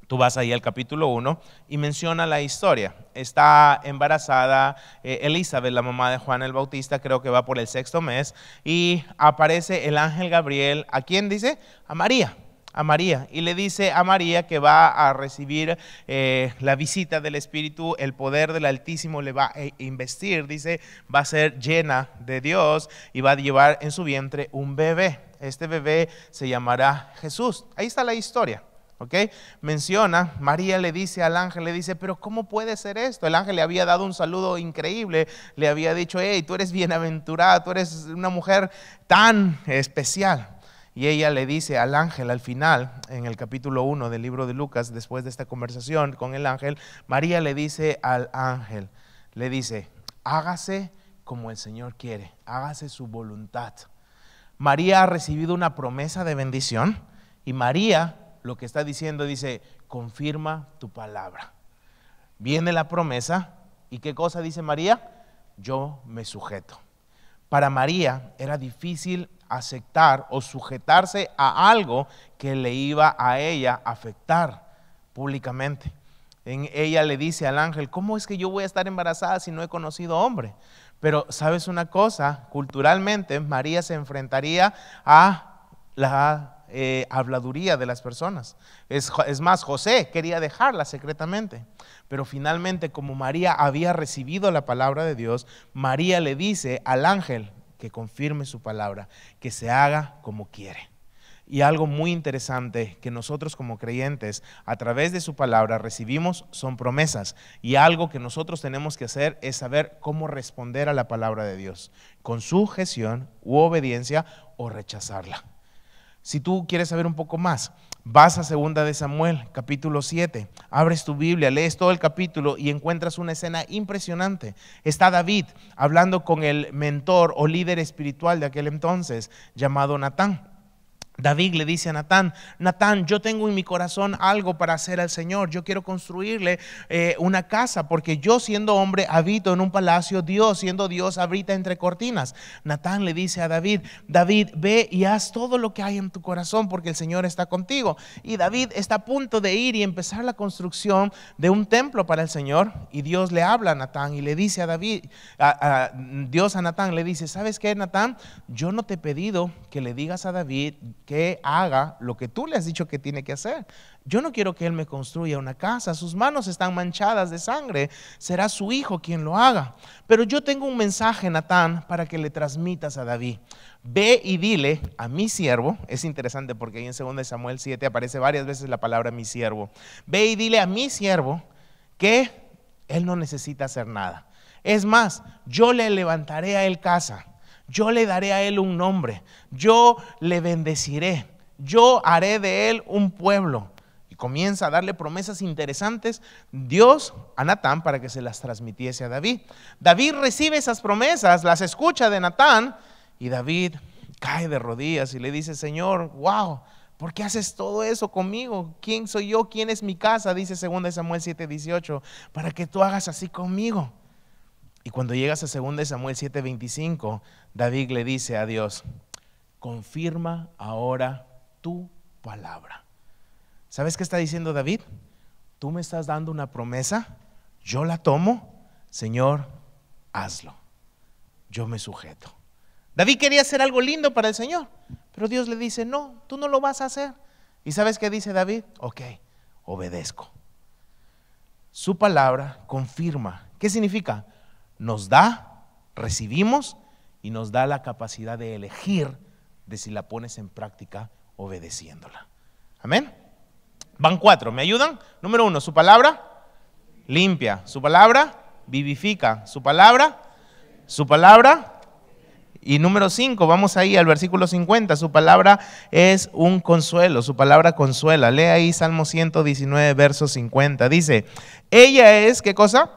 tú vas ahí al capítulo 1 y menciona la historia. Está embarazada Elizabeth, la mamá de Juan el Bautista, creo que va por el 6º mes, y aparece el ángel Gabriel. ¿A quién dice? A María. A María, y le dice a María que va a recibir la visita del Espíritu, el poder del Altísimo le va a investir, dice, va a ser llena de Dios y va a llevar en su vientre un bebé. Este bebé se llamará Jesús. Ahí está la historia. ¿Ok? Menciona, María le dice al ángel, le dice, pero ¿cómo puede ser esto? El ángel le había dado un saludo increíble, le había dicho, hey, tú eres bienaventurada, tú eres una mujer tan especial. Y ella le dice al ángel al final, en el capítulo 1 del libro de Lucas, después de esta conversación con el ángel, María le dice al ángel, le dice, hágase como el Señor quiere, hágase su voluntad. María ha recibido una promesa de bendición y María lo que está diciendo, dice, confirma tu palabra. Viene la promesa y ¿qué cosa dice María? Yo me sujeto. Para María era difícil aceptar o sujetarse a algo que le iba a ella afectar públicamente. Ella le dice al ángel, ¿cómo es que yo voy a estar embarazada si no he conocido hombre? Pero ¿sabes una cosa? Culturalmente María se enfrentaría a la habladuría de las personas. Es más, José quería dejarla secretamente, pero finalmente, como María había recibido la palabra de Dios, María le dice al ángel, que confirme su palabra, que se haga como quiere. Y algo muy interesante que nosotros como creyentes a través de su palabra recibimos son promesas. Y algo que nosotros tenemos que hacer es saber cómo responder a la palabra de Dios, con sujeción u obediencia o rechazarla. Si tú quieres saber un poco más, vas a 2 de Samuel, capítulo 7, abres tu Biblia, lees todo el capítulo y encuentras una escena impresionante. Está David hablando con el mentor o líder espiritual de aquel entonces, llamado Natán. David le dice a Natán: Natán, yo tengo en mi corazón algo para hacer al Señor. Yo quiero construirle una casa, porque yo siendo hombre habito en un palacio, Dios siendo Dios habita entre cortinas. Natán le dice a David: David, ve y haz todo lo que hay en tu corazón, porque el Señor está contigo. Y David está a punto de ir y empezar la construcción de un templo para el Señor. Y Dios le habla a Natán y le dice a David, Dios a Natán le dice: ¿sabes qué, Natán? Yo no te he pedido que le digas a David que haga lo que tú le has dicho que tiene que hacer. Yo no quiero que él me construya una casa, sus manos están manchadas de sangre, será su hijo quien lo haga. Pero yo tengo un mensaje, Natán, para que le transmitas a David. Ve y dile a mi siervo, es interesante porque ahí en 2 Samuel 7 aparece varias veces la palabra mi siervo. Ve y dile a mi siervo que él no necesita hacer nada. Es más, yo le levantaré a él casa. Yo le daré a él un nombre, yo le bendeciré, yo haré de él un pueblo. Y comienza a darle promesas interesantes Dios a Natán para que se las transmitiese a David. David recibe esas promesas, las escucha de Natán y David cae de rodillas y le dice: Señor, wow, ¿por qué haces todo eso conmigo? ¿Quién soy yo? ¿Quién es mi casa? Dice 2 Samuel 7:18, para que tú hagas así conmigo. Y cuando llegas a 2 Samuel 7:25, David le dice a Dios: confirma ahora tu palabra. ¿Sabes qué está diciendo David? Tú me estás dando una promesa, yo la tomo, Señor, hazlo. Yo me sujeto. David quería hacer algo lindo para el Señor, pero Dios le dice: no, tú no lo vas a hacer. ¿Y sabes qué dice David? Ok, obedezco. Su palabra confirma. ¿Qué significa? Nos da, recibimos y nos da la capacidad de elegir de si la pones en práctica obedeciéndola. Amén. Van 4, ¿me ayudan? Número 1, su palabra limpia, su palabra vivifica, su palabra. Y número 5, vamos ahí al versículo 50, su palabra es un consuelo, su palabra consuela. Lee ahí Salmo 119, verso 50, dice: ella es, ¿qué cosa?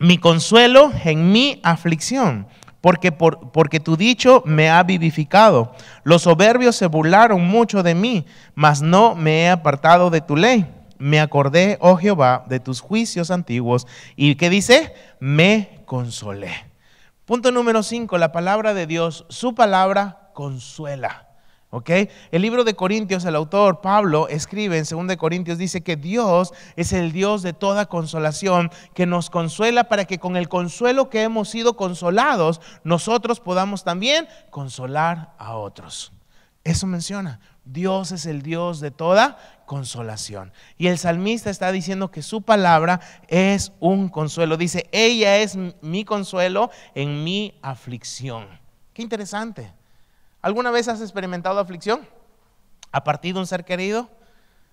Mi consuelo en mi aflicción, porque tu dicho me ha vivificado. Los soberbios se burlaron mucho de mí, mas no me he apartado de tu ley. Me acordé, oh Jehová, de tus juicios antiguos. ¿Y qué dice? Me consolé. Punto número 5, la palabra de Dios, su palabra consuela. ¿Okay? El libro de Corintios, el autor Pablo escribe en 2 Corintios, dice que Dios es el Dios de toda consolación, que nos consuela para que con el consuelo que hemos sido consolados, nosotros podamos también consolar a otros. Eso menciona, Dios es el Dios de toda consolación. Y el salmista está diciendo que su palabra es un consuelo. Dice: ella es mi consuelo en mi aflicción. Qué interesante. ¿Alguna vez has experimentado aflicción? ¿Ha partido un ser querido?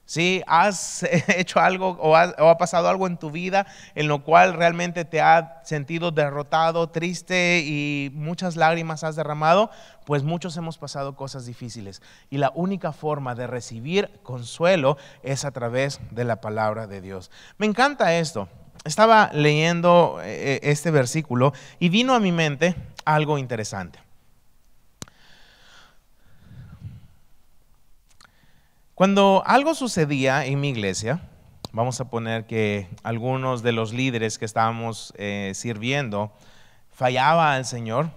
¿Sí? ¿Has hecho algo o ha pasado algo en tu vida en lo cual realmente te ha sentido derrotado, triste y muchas lágrimas has derramado? Pues muchos hemos pasado cosas difíciles y la única forma de recibir consuelo es a través de la palabra de Dios. Me encanta esto. Estaba leyendo este versículo y vino a mi mente algo interesante. Cuando algo sucedía en mi iglesia, vamos a poner que algunos de los líderes que estábamos sirviendo fallaba al Señor,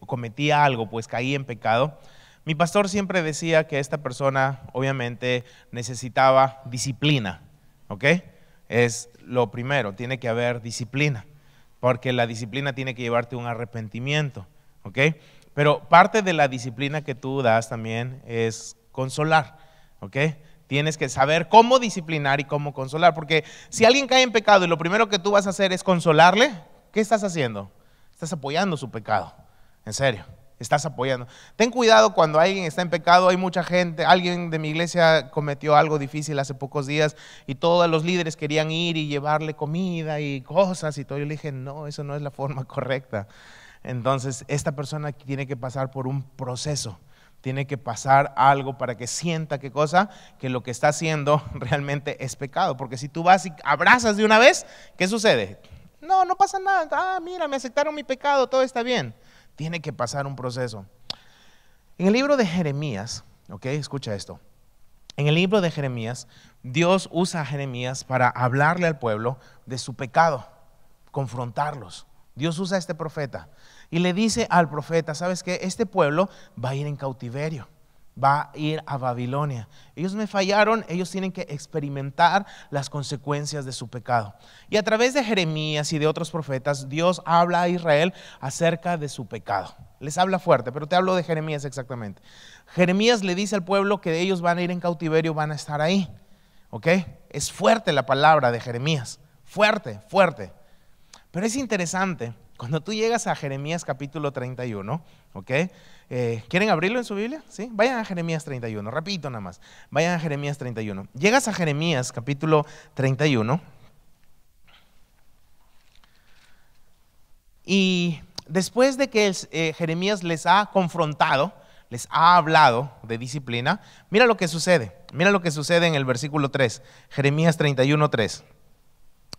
cometía algo, pues caía en pecado. Mi pastor siempre decía que esta persona obviamente necesitaba disciplina, ¿ok? Es lo primero, tiene que haber disciplina, porque la disciplina tiene que llevarte a un arrepentimiento, ¿ok? Pero parte de la disciplina que tú das también es consolar, ¿ok? Tienes que saber cómo disciplinar y cómo consolar, porque si alguien cae en pecado y lo primero que tú vas a hacer es consolarle, ¿qué estás haciendo? estás apoyando su pecado, en serio. Estás apoyando. Ten cuidado cuando alguien está en pecado. Hay mucha gente, alguien de mi iglesia cometió algo difícil hace pocos días y todos los líderes querían ir y llevarle comida y cosas y todo. Yo le dije, no, eso no es la forma correcta. Entonces, esta persona tiene que pasar por un proceso. Tiene que pasar algo para que sienta qué cosa, que lo que está haciendo realmente es pecado. Porque si tú vas y abrazas de una vez, ¿qué sucede? No, no pasa nada. Ah, mira, me aceptaron mi pecado, todo está bien. Tiene que pasar un proceso. En el libro de Jeremías, ok, escucha esto. En el libro de Jeremías, Dios usa a Jeremías para hablarle al pueblo de su pecado, confrontarlos. Dios usa a este profeta y le dice al profeta, ¿sabes qué? Este pueblo va a ir en cautiverio, va a ir a Babilonia. Ellos me fallaron, ellos tienen que experimentar las consecuencias de su pecado. Y a través de Jeremías y de otros profetas, Dios habla a Israel acerca de su pecado. Les habla fuerte, pero te hablo de Jeremías exactamente. Jeremías le dice al pueblo que ellos van a ir en cautiverio, van a estar ahí. ¿Ok? Es fuerte la palabra de Jeremías, fuerte, fuerte. Pero es interesante, cuando tú llegas a Jeremías capítulo 31, ¿ok? ¿Quieren abrirlo en su Biblia? ¿Sí? Vayan a Jeremías 31, repito nada más. Vayan a Jeremías 31. Llegas a Jeremías capítulo 31 y después de que Jeremías les ha confrontado, les ha hablado de disciplina, mira lo que sucede. Mira lo que sucede en el versículo 3, Jeremías 31, 3.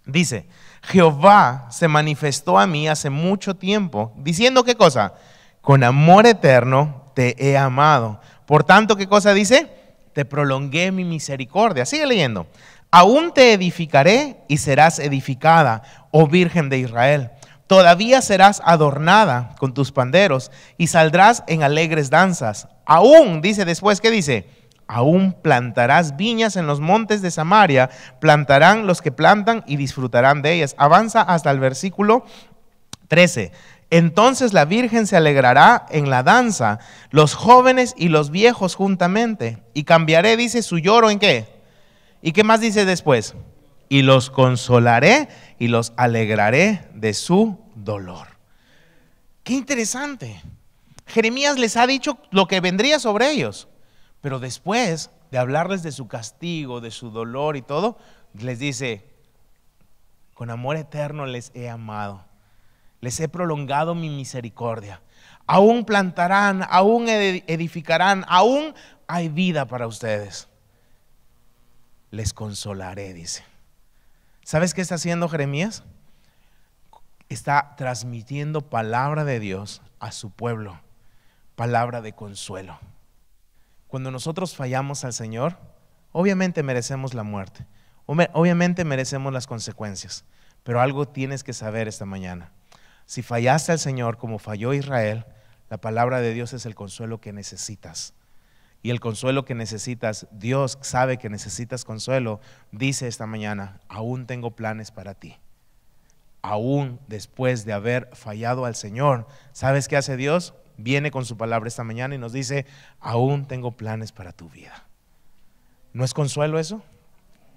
Dice, Jehová se manifestó a mí hace mucho tiempo, diciendo ¿qué cosa? Con amor eterno te he amado. Por tanto, ¿qué cosa dice? Te prolongué mi misericordia. Sigue leyendo. Aún te edificaré y serás edificada, oh Virgen de Israel. Todavía serás adornada con tus panderos y saldrás en alegres danzas. Aún, dice después, ¿qué dice? Aún plantarás viñas en los montes de Samaria, plantarán los que plantan y disfrutarán de ellas. Avanza hasta el versículo 13. Entonces la Virgen se alegrará en la danza, los jóvenes y los viejos juntamente. Y cambiaré, dice, su lloro ¿en qué? ¿Y qué más dice después? Y los consolaré y los alegraré de su dolor. Qué interesante. Jeremías les ha dicho lo que vendría sobre ellos. Pero después de hablarles de su castigo, de su dolor y todo, les dice, con amor eterno les he amado, les he prolongado mi misericordia. Aún plantarán, aún edificarán, aún hay vida para ustedes. Les consolaré, dice. ¿Sabes qué está haciendo Jeremías? Está transmitiendo palabra de Dios a su pueblo, palabra de consuelo. Cuando nosotros fallamos al Señor, obviamente merecemos la muerte, obviamente merecemos las consecuencias, pero algo tienes que saber esta mañana. Si fallaste al Señor como falló Israel, la palabra de Dios es el consuelo que necesitas. Y el consuelo que necesitas, Dios sabe que necesitas consuelo, dice esta mañana, aún tengo planes para ti. Aún después de haber fallado al Señor, ¿sabes qué hace Dios? Viene con su palabra esta mañana y nos dice, aún tengo planes para tu vida. ¿No es consuelo eso?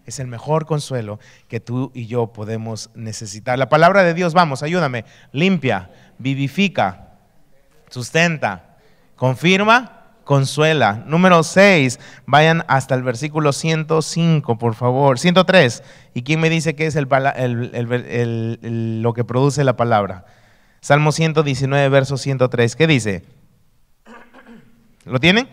Es el mejor consuelo que tú y yo podemos necesitar. La palabra de Dios, vamos, ayúdame, limpia, vivifica, sustenta, confirma, consuela. Número 6, vayan hasta el versículo 105, por favor. 103. ¿Y quién me dice qué es lo que produce la palabra? Salmo 119, verso 103. ¿Qué dice? ¿Lo tienen?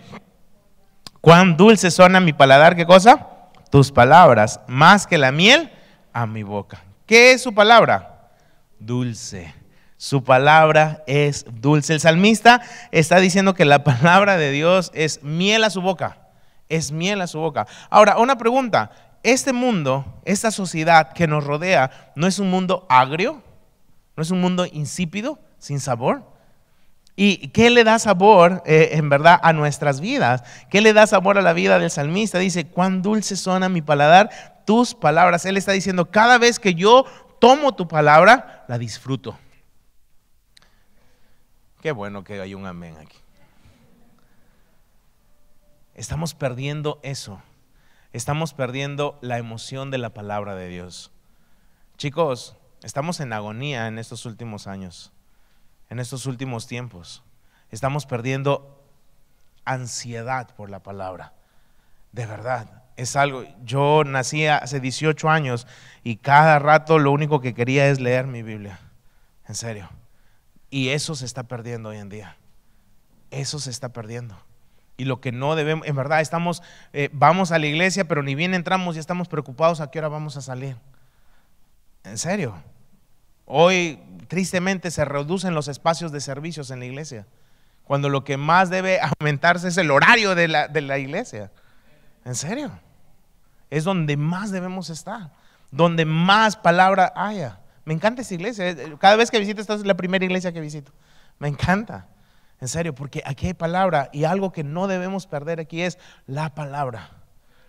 Cuán dulce son a mi paladar, ¿qué cosa? Tus palabras, más que la miel a mi boca. ¿Qué es su palabra? Dulce. Su palabra es dulce. El salmista está diciendo que la palabra de Dios es miel a su boca. Es miel a su boca. Ahora, una pregunta. ¿Este mundo, esta sociedad que nos rodea, no es un mundo agrio? ¿No es un mundo insípido, sin sabor? ¿Y qué le da sabor en verdad a nuestras vidas? ¿Qué le da sabor a la vida del salmista? Dice, cuán dulces son a mi paladar tus palabras. Él está diciendo, cada vez que yo tomo tu palabra, la disfruto. Qué bueno que hay un amén aquí. Estamos perdiendo eso. Estamos perdiendo la emoción de la palabra de Dios. Chicos, estamos en agonía en estos últimos años. en estos últimos tiempos. Estamos perdiendo ansiedad por la palabra. De verdad, es algo. Yo nací hace 18 años y cada rato lo único que quería es leer mi Biblia. En serio. Y eso se está perdiendo hoy en día. Eso se está perdiendo. Y lo que no debemos, en verdad, vamos a la iglesia, pero ni bien entramos y estamos preocupados a qué hora vamos a salir. En serio. Hoy, tristemente, se reducen los espacios de servicios en la iglesia, cuando lo que más debe aumentarse es el horario de la iglesia. En serio. Es donde más debemos estar, donde más palabra haya. Me encanta esa iglesia. Cada vez que visito, esta es la primera iglesia que visito. Me encanta. En serio, porque aquí hay palabra y algo que no debemos perder aquí es la palabra.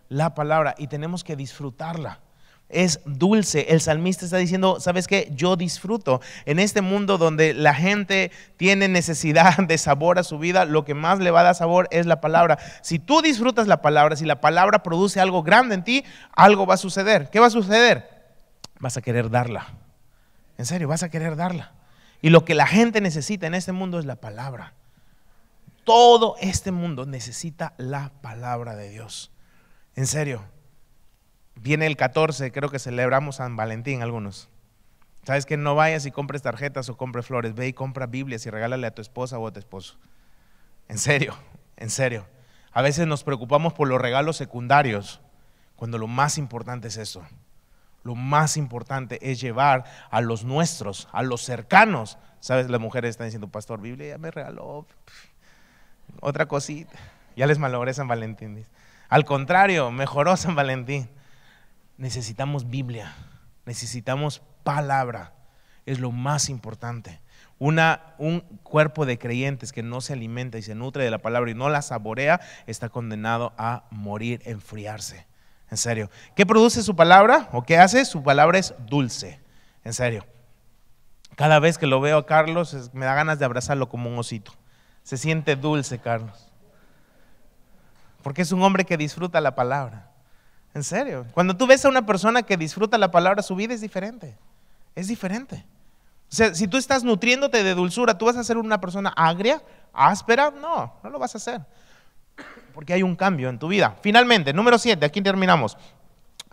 La palabra, y tenemos que disfrutarla. Es dulce. El salmista está diciendo, ¿sabes qué? Yo disfruto. En este mundo donde la gente tiene necesidad de sabor a su vida, lo que más le va a dar sabor es la palabra. Si tú disfrutas la palabra, si la palabra produce algo grande en ti, algo va a suceder. ¿Qué va a suceder? Vas a querer darla. En serio, vas a querer darla. Y lo que la gente necesita en este mundo es la palabra. Todo este mundo necesita la palabra de Dios. En serio. Viene el 14, creo que celebramos San Valentín algunos. ¿Sabes qué? No vayas y compres tarjetas o compres flores. Ve y compra Biblias y regálale a tu esposa o a tu esposo. En serio, en serio. A veces nos preocupamos por los regalos secundarios, cuando lo más importante es eso. Lo más importante es llevar a los nuestros, a los cercanos. ¿Sabes? Las mujeres están diciendo, pastor, Biblia ya me regaló otra cosita. Ya les malogré San Valentín. Al contrario, mejoró San Valentín. Necesitamos Biblia, necesitamos palabra, es lo más importante. Un cuerpo de creyentes que no se alimenta y se nutre de la palabra y no la saborea, está condenado a morir, enfriarse. En serio. ¿Qué produce su palabra? ¿O qué hace? Su palabra es dulce. En serio. Cada vez que lo veo a Carlos, me da ganas de abrazarlo como un osito. Se siente dulce, Carlos. Porque es un hombre que disfruta la palabra. En serio. Cuando tú ves a una persona que disfruta la palabra, su vida es diferente. Es diferente. O sea, si tú estás nutriéndote de dulzura, ¿tú vas a ser una persona agria, áspera? No, no lo vas a hacer. Porque hay un cambio en tu vida. Finalmente, número 7, aquí terminamos.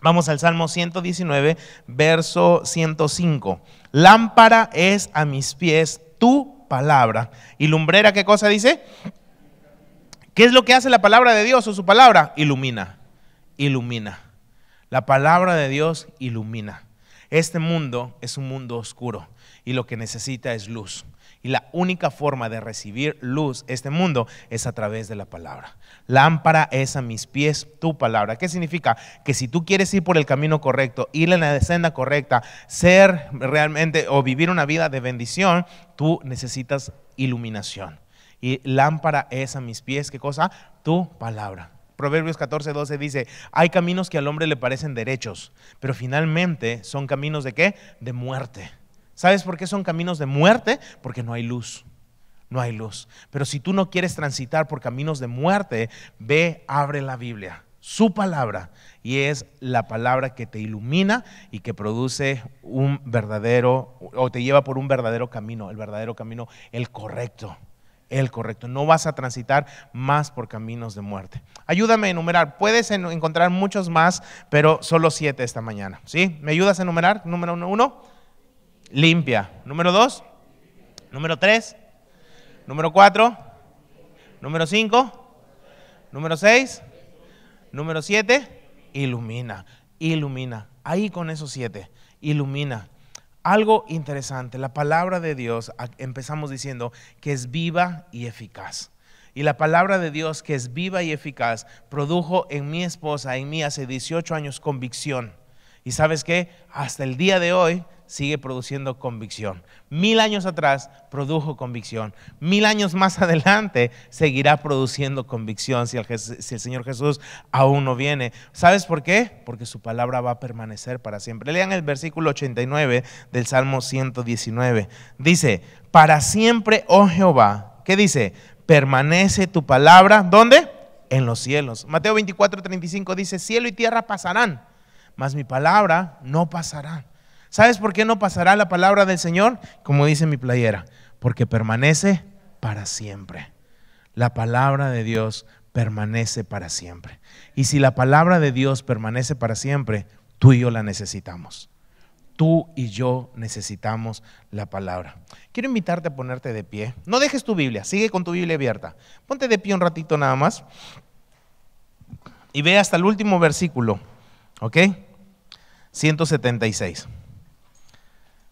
Vamos al Salmo 119, verso 105. Lámpara es a mis pies tu palabra. ¿Y lumbrera qué cosa dice? ¿Qué es lo que hace la palabra de Dios o su palabra? Ilumina. Ilumina. La palabra de Dios ilumina. Este mundo es un mundo oscuro y lo que necesita es luz. Y la única forma de recibir luz, este mundo, es a través de la palabra. Lámpara es a mis pies tu palabra. ¿Qué significa? Que si tú quieres ir por el camino correcto, ir en la senda correcta, ser realmente o vivir una vida de bendición, tú necesitas iluminación. Y lámpara es a mis pies, ¿qué cosa? Tu palabra. Proverbios 14:12 dice, hay caminos que al hombre le parecen derechos, pero finalmente son caminos ¿de qué? De muerte. ¿Sabes por qué son caminos de muerte? Porque no hay luz, no hay luz. Pero si tú no quieres transitar por caminos de muerte, ve, abre la Biblia, su palabra, y es la palabra que te ilumina y que produce un verdadero, o te lleva por un verdadero camino, el verdadero camino, el correcto. El correcto, no vas a transitar más por caminos de muerte. Ayúdame a enumerar, puedes encontrar muchos más, pero solo 7 esta mañana, ¿sí? ¿Me ayudas a enumerar? Número 1, limpia. Número 2, número 3, número 4, número 5, número 6, número 7, ilumina, ilumina. Ahí con esos 7, ilumina. Algo interesante, la palabra de Dios, empezamos diciendo que es viva y eficaz. Y la palabra de Dios que es viva y eficaz produjo en mi esposa, en mí hace 18 años convicción. Y ¿sabes qué? Hasta el día de hoy sigue produciendo convicción. 1000 años atrás produjo convicción. 1000 años más adelante seguirá produciendo convicción si el Señor Jesús aún no viene. ¿Sabes por qué? Porque su palabra va a permanecer para siempre. Lean el versículo 89 del Salmo 119. Dice, para siempre, oh Jehová, ¿qué dice? Permanece tu palabra, ¿dónde? En los cielos. Mateo 24:35 dice, cielo y tierra pasarán, mas mi palabra no pasará. ¿Sabes por qué no pasará la palabra del Señor? Como dice mi playera, porque permanece para siempre. La palabra de Dios permanece para siempre. Y si la palabra de Dios permanece para siempre, tú y yo la necesitamos. Tú y yo necesitamos la palabra. Quiero invitarte a ponerte de pie. No dejes tu Biblia, sigue con tu Biblia abierta. Ponte de pie un ratito nada más. Y ve hasta el último versículo, ¿ok? 176.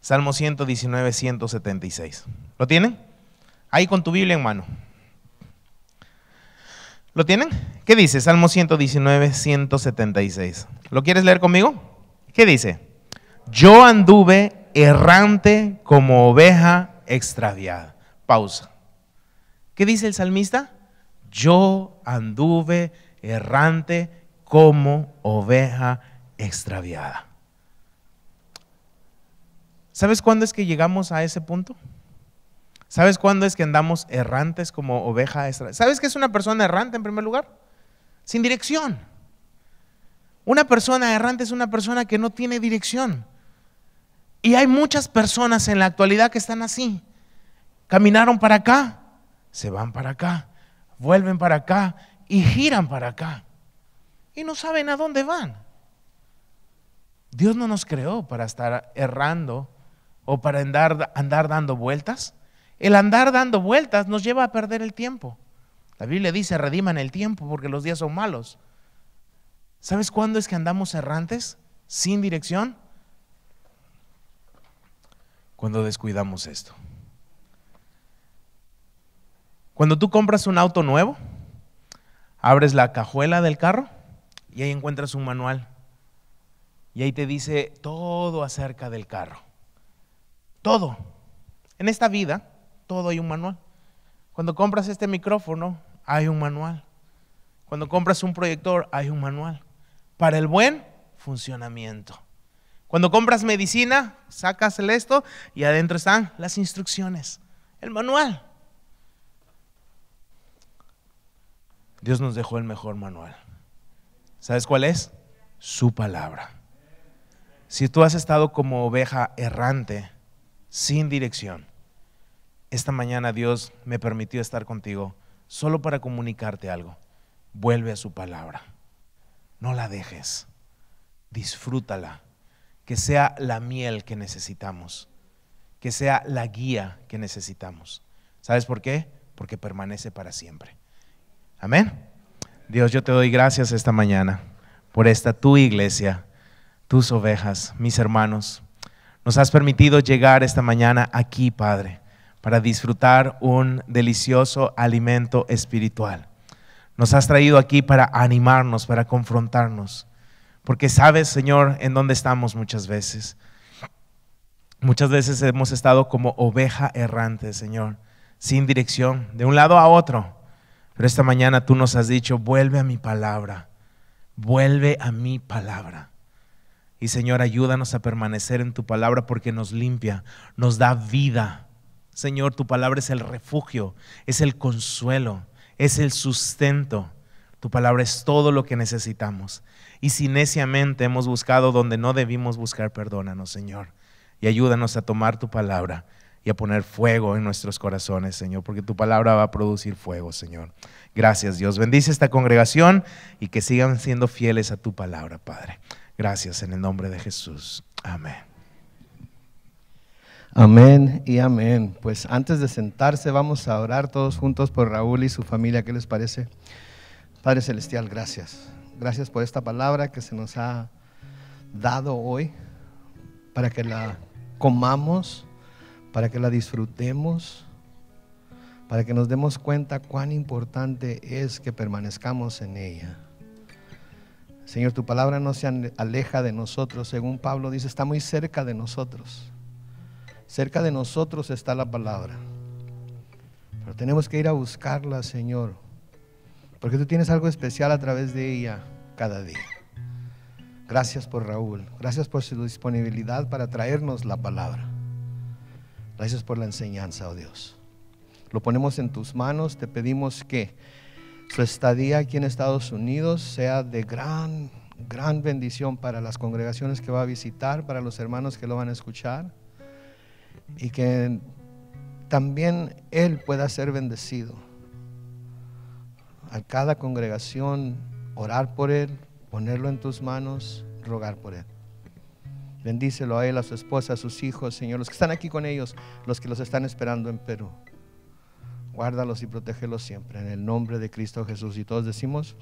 Salmo 119, 176. ¿Lo tienen? Ahí con tu Biblia en mano. ¿Lo tienen? ¿Qué dice? Salmo 119, 176. ¿Lo quieres leer conmigo? ¿Qué dice? Yo anduve errante como oveja extraviada. Pausa. ¿Qué dice el salmista? Yo anduve errante como oveja extraviada. ¿Sabes cuándo es que llegamos a ese punto? ¿Sabes cuándo es que andamos errantes como oveja extraviada? ¿Sabes qué es una persona errante en primer lugar? Sin dirección. Una persona errante es una persona que no tiene dirección. Y hay muchas personas en la actualidad que están así. Caminaron para acá, se van para acá, vuelven para acá y giran para acá. Y no saben a dónde van. Dios no nos creó para estar errando o para andar dando vueltas. El andar dando vueltas nos lleva a perder el tiempo. La Biblia dice, rediman el tiempo porque los días son malos. ¿Sabes cuándo es que andamos errantes, sin dirección? Cuando descuidamos esto. Cuando tú compras un auto nuevo, abres la cajuela del carro y ahí encuentras un manual. Y ahí te dice todo acerca del carro. Todo. En esta vida, todo hay un manual. Cuando compras este micrófono, hay un manual. Cuando compras un proyector, hay un manual. Para el buen funcionamiento. Cuando compras medicina, sacas esto y adentro están las instrucciones, el manual. Dios nos dejó el mejor manual. ¿Sabes cuál es? Su palabra. Si tú has estado como oveja errante, sin dirección, esta mañana Dios me permitió estar contigo solo para comunicarte algo. Vuelve a su palabra. No la dejes. Disfrútala. Que sea la miel que necesitamos, que sea la guía que necesitamos. ¿Sabes por qué? Porque permanece para siempre. Amén. Dios, yo te doy gracias esta mañana por esta tu iglesia, tus ovejas, mis hermanos. Nos has permitido llegar esta mañana aquí, Padre, para disfrutar un delicioso alimento espiritual. Nos has traído aquí para animarnos, para confrontarnos. Porque sabes, Señor, en dónde estamos muchas veces. Muchas veces hemos estado como oveja errante, Señor, sin dirección, de un lado a otro. Pero esta mañana tú nos has dicho, vuelve a mi palabra, vuelve a mi palabra. Y Señor, ayúdanos a permanecer en tu palabra porque nos limpia, nos da vida. Señor, tu palabra es el refugio, es el consuelo, es el sustento. Tu palabra es todo lo que necesitamos. Y si neciamente hemos buscado donde no debimos buscar, perdónanos, Señor. Y ayúdanos a tomar tu palabra y a poner fuego en nuestros corazones, Señor, porque tu palabra va a producir fuego, Señor. Gracias, Dios. Bendice esta congregación y que sigan siendo fieles a tu palabra, Padre. Gracias en el nombre de Jesús. Amén. Amén y amén. Pues antes de sentarse vamos a orar todos juntos por Raúl y su familia. ¿Qué les parece? Padre Celestial, gracias. Gracias por esta palabra que se nos ha dado hoy para que la comamos, para que la disfrutemos, para que nos demos cuenta cuán importante es que permanezcamos en ella. Señor, tu palabra no se aleja de nosotros, según Pablo dice, está muy cerca de nosotros. Cerca de nosotros está la palabra, pero tenemos que ir a buscarla, Señor, porque tú tienes algo especial a través de ella cada día. Gracias por Raúl, gracias por su disponibilidad para traernos la palabra. Gracias por la enseñanza, oh Dios. Lo ponemos en tus manos, te pedimos que su estadía aquí en Estados Unidos sea de gran gran bendición para las congregaciones que va a visitar, para los hermanos que lo van a escuchar, y que también él pueda ser bendecido. A cada congregación, orar por él, ponerlo en tus manos, rogar por él. Bendícelo a él, a su esposa, a sus hijos, Señor, los que están aquí con ellos, los que los están esperando en Perú. Guárdalos y protégelos siempre, en el nombre de Cristo Jesús. Y todos decimos: